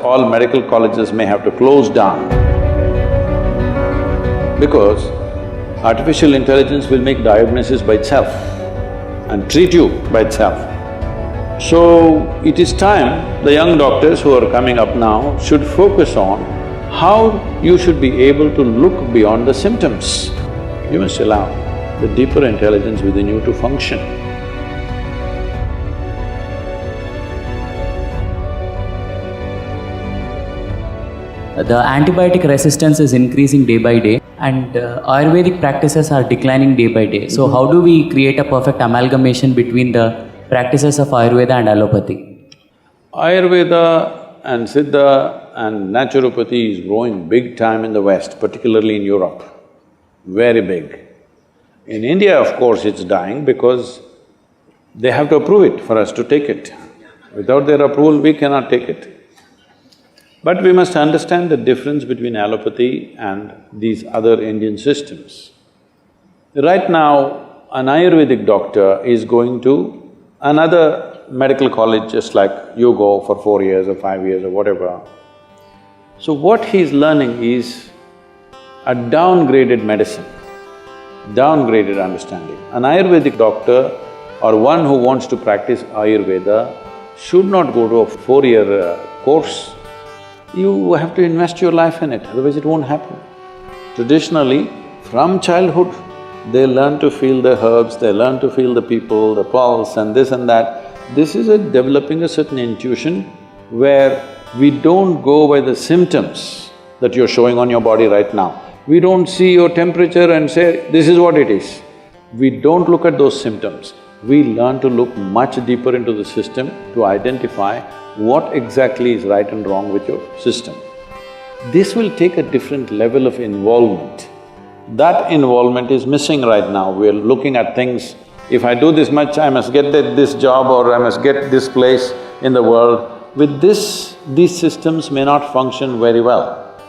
all medical colleges may have to close down because artificial intelligence will make diagnosis by itself and treat you by itself. So, it is time the young doctors who are coming up now should focus on how you should be able to look beyond the symptoms. You must allow the deeper intelligence within you to function. The antibiotic resistance is increasing day by day and Ayurvedic practices are declining day by day. So how do we create a perfect amalgamation between the practices of Ayurveda and Allopathy? Ayurveda and Siddha and naturopathy is growing big time in the West, particularly in Europe, very big. In India, of course, it's dying because they have to approve it for us to take it. Without their approval, we cannot take it. But we must understand the difference between allopathy and these other Indian systems. Right now, an Ayurvedic doctor is going to another medical college just like you go for 4 years or 5 years or whatever. So what he's learning is a downgraded medicine, downgraded understanding. An Ayurvedic doctor or one who wants to practice Ayurveda should not go to a 4-year course. You have to invest your life in it, otherwise it won't happen. Traditionally, from childhood, they learn to feel the herbs, they learn to feel the people, the pulse and this and that. This is developing a certain intuition where we don't go by the symptoms that you're showing on your body right now. We don't see your temperature and say, this is what it is. We don't look at those symptoms. We learn to look much deeper into the system to identify what exactly is right and wrong with your system. This will take a different level of involvement. That involvement is missing right now. We're looking at things, if I do this much, I must get this job or I must get this place in the world. With this, these systems may not function very well.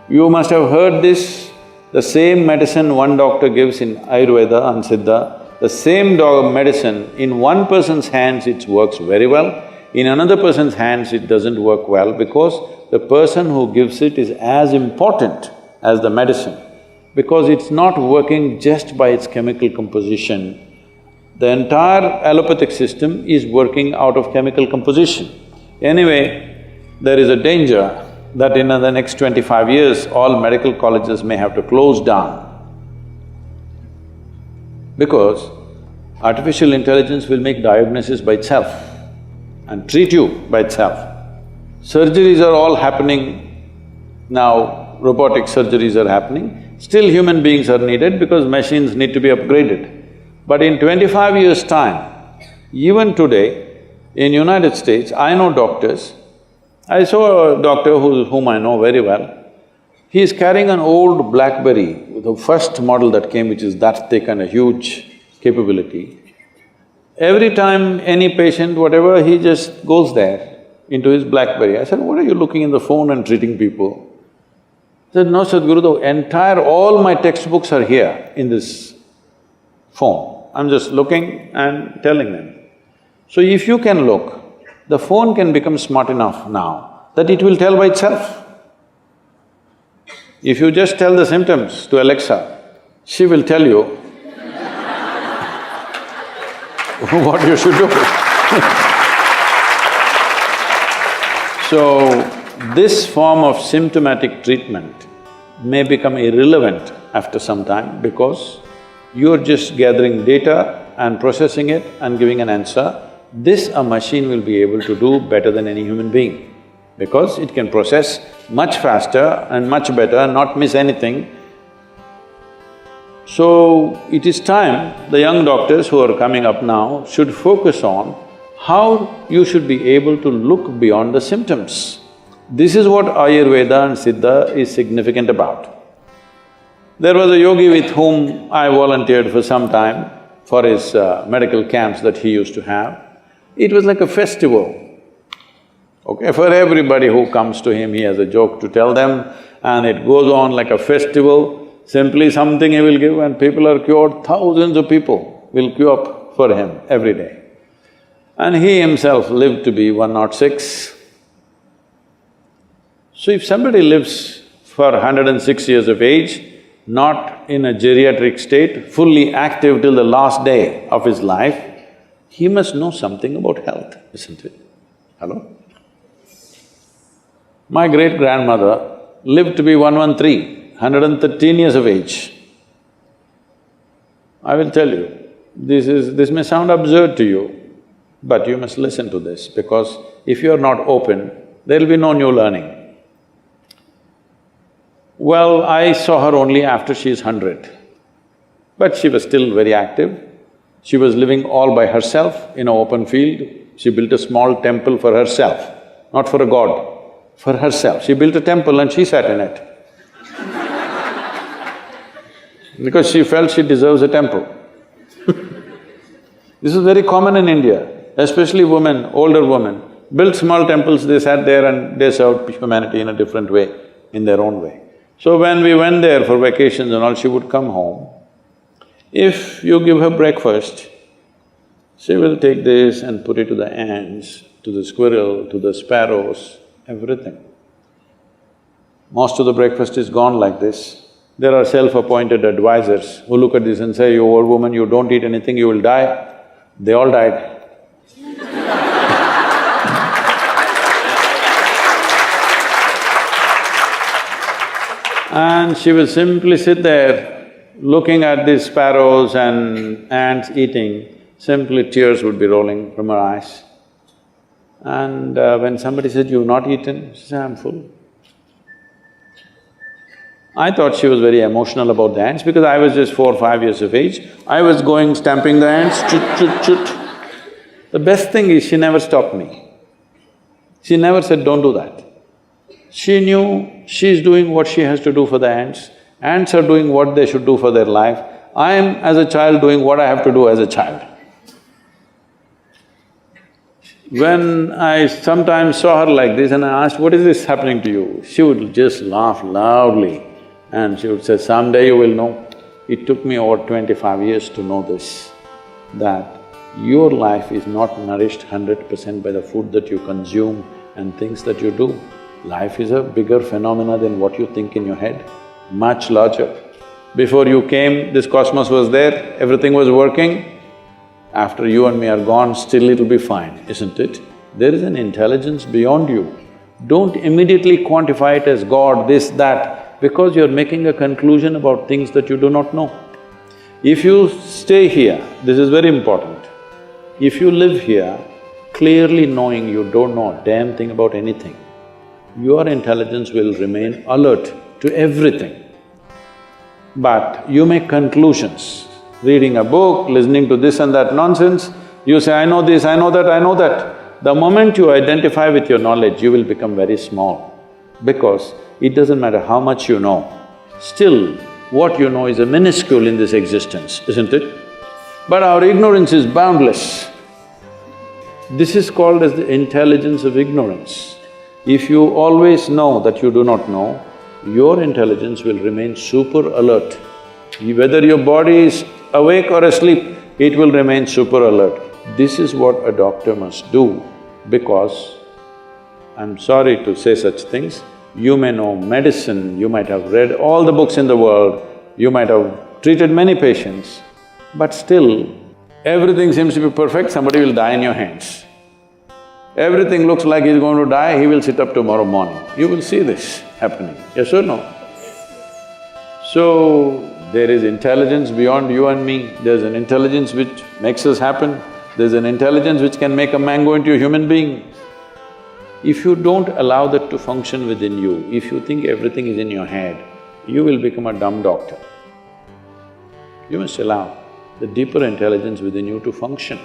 You must have heard this, the same medicine one doctor gives in Ayurveda and Siddha, the same medicine, in one person's hands it works very well, in another person's hands it doesn't work well because the person who gives it is as important as the medicine, because it's not working just by its chemical composition. The entire allopathic system is working out of chemical composition. Anyway, there is a danger that in the next 25 years, all medical colleges may have to close down because artificial intelligence will make diagnosis by itself and treat you by itself. Surgeries are all happening now, robotic surgeries are happening. Still human beings are needed because machines need to be upgraded. But in 25 years' time, even today, in United States, I know doctors. I saw a doctor whom I know very well. He is carrying an old BlackBerry, the first model that came, which is that thick and a huge capability. Every time any patient, whatever, he just goes there into his BlackBerry. I said, what are you looking in the phone and treating people? He said, no, Sadhguru, all my textbooks are here in this phone. I'm just looking and telling them. So if you can look, the phone can become smart enough now that it will tell by itself. If you just tell the symptoms to Alexa, she will tell you what you should do. So, this form of symptomatic treatment may become irrelevant after some time because you're just gathering data and processing it and giving an answer. This a machine will be able to do better than any human being because it can process much faster and much better and not miss anything. So, it is time the young doctors who are coming up now should focus on how you should be able to look beyond the symptoms. This is what Ayurveda and Siddha is significant about. There was a yogi with whom I volunteered for some time for his medical camps that he used to have. It was like a festival. Okay, for everybody who comes to him, he has a joke to tell them and it goes on like a festival. Simply something he will give and people are cured, thousands of people will queue up for him every day. And he himself lived to be 106. So if somebody lives for 106 years of age, not in a geriatric state, fully active till the last day of his life, he must know something about health, isn't it? Hello? My great-grandmother lived to be 113, 113 years of age. I will tell you, this may sound absurd to you, but you must listen to this, because if you are not open, there'll be no new learning. Well, I saw her only after she's 100, but she was still very active. She was living all by herself in an open field. She built a small temple for herself, not for a god, for herself. She built a temple and she sat in it because she felt she deserves a temple. This is very common in India, especially women, older women, built small temples, they sat there and they served humanity in a different way, in their own way. So when we went there for vacations and all, she would come home. If you give her breakfast, she will take this and put it to the ants, to the squirrel, to the sparrows, everything. Most of the breakfast is gone like this. There are self-appointed advisors who look at this and say, "You old woman, you don't eat anything, you will die." They all died. And she will simply sit there looking at these sparrows and ants eating, simply tears would be rolling from her eyes. And when somebody said, "You've not eaten?" She said, "I'm full." I thought she was very emotional about the ants because I was just 4 or 5 years of age. I was going stamping the ants, chut, chut, chut. The best thing is she never stopped me. She never said, "Don't do that." She knew she's doing what she has to do for the ants are doing what they should do for their life. I am, as a child, doing what I have to do as a child. When I sometimes saw her like this and I asked, "What is this happening to you?" She would just laugh loudly and she would say, "Someday you will know." It took me over 25 years to know this, that your life is not nourished 100% by the food that you consume and things that you do. Life is a bigger phenomena than what you think in your head, much larger. Before you came, this cosmos was there, everything was working. After you and me are gone, still it'll be fine, isn't it? There is an intelligence beyond you. Don't immediately quantify it as God, this, that, because you're making a conclusion about things that you do not know. If you stay here, this is very important, if you live here clearly knowing you don't know a damn thing about anything, your intelligence will remain alert to everything. But you make conclusions, reading a book, listening to this and that nonsense, you say, "I know this, I know that, I know that." The moment you identify with your knowledge, you will become very small, because it doesn't matter how much you know, still what you know is a minuscule in this existence, isn't it? But our ignorance is boundless. This is called as the intelligence of ignorance. If you always know that you do not know, your intelligence will remain super alert. Whether your body is awake or asleep, it will remain super alert. This is what a doctor must do, because I'm sorry to say such things, you may know medicine, you might have read all the books in the world, you might have treated many patients, but still, everything seems to be perfect, somebody will die in your hands. Everything looks like he's going to die, he will sit up tomorrow morning. You will see this happening, yes or no? So, there is intelligence beyond you and me, there's an intelligence which makes us happen, there's an intelligence which can make a mango into a human being. If you don't allow that to function within you, if you think everything is in your head, you will become a dumb doctor. You must allow the deeper intelligence within you to function.